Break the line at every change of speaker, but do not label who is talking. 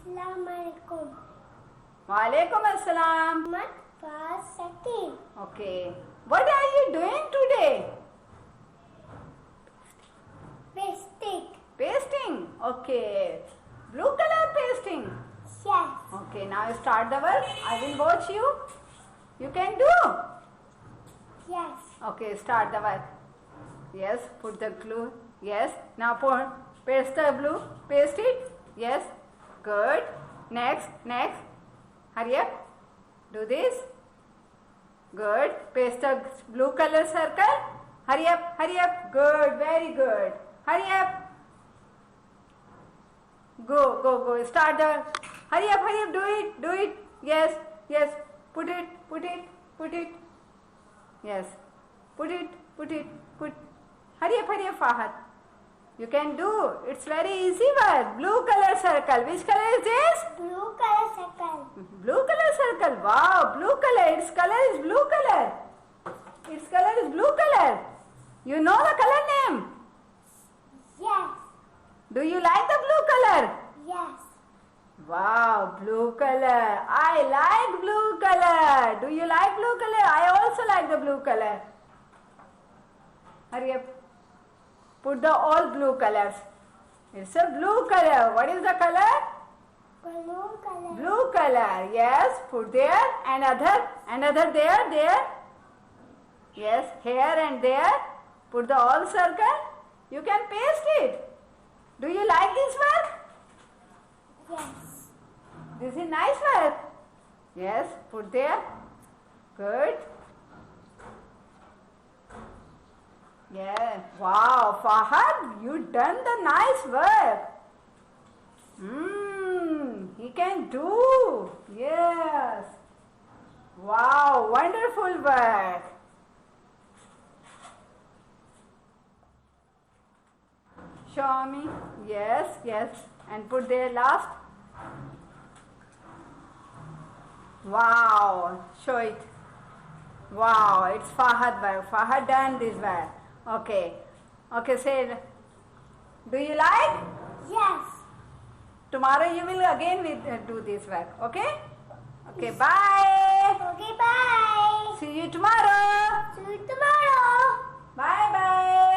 Assalamualaikum.
Walaikum assalam.
Mat Fasaki.
Okay. What are you doing today?
Pasting.
Pasting. Okay. Blue color pasting.
Yes.
Okay. Now start the work. I will watch you. You can do.
Yes.
Okay. Start the work. Yes. Put the glue. Yes. Now paste the blue. Paste it. Yes. Good. Next. Next. Hurry up. Do this. Good. Paste the blue color circle. Hurry up. Hurry up. Good. Very good. Hurry up. Go. Go. Go. Start the. Hurry up. Hurry up. Do it. Do it. Yes. Yes. Put it. Put it. Put it. Yes. Put it. Put it. Put. Hurry up. Hurry up, Fahad. You can do. It's very easy work. Blue color circle. Which color is this?
Blue color circle.
Blue color circle. Wow, blue color. Its color is blue color. Its color is blue color. You know the color name?
Yes.
Do you like the blue color?
Yes.
Wow, blue color. I like blue color. Do you like blue color? I also like the blue color. Hurry up. Put the all blue colors. It's a blue color. What is the color?
Blue color.
Blue color. Yes. Put there. Another there. Yes. Here and there. Put the all circle. You can paste it. Do you like this work?
Yes.
This is nice work. Yes. Put there. Good. Yeah. Wow, Fahad, you done the nice work. He can do. Yes. Wow, wonderful work. Show me. Yes, yes. And put there last. Wow. Show it. Wow, it's Fahad work. Fahad done this work. Okay. Okay, say, do you like?
Yes.
Tomorrow you will again do this work. Okay? Okay, bye.
Okay, bye.
See you tomorrow.
See you tomorrow.
Bye bye.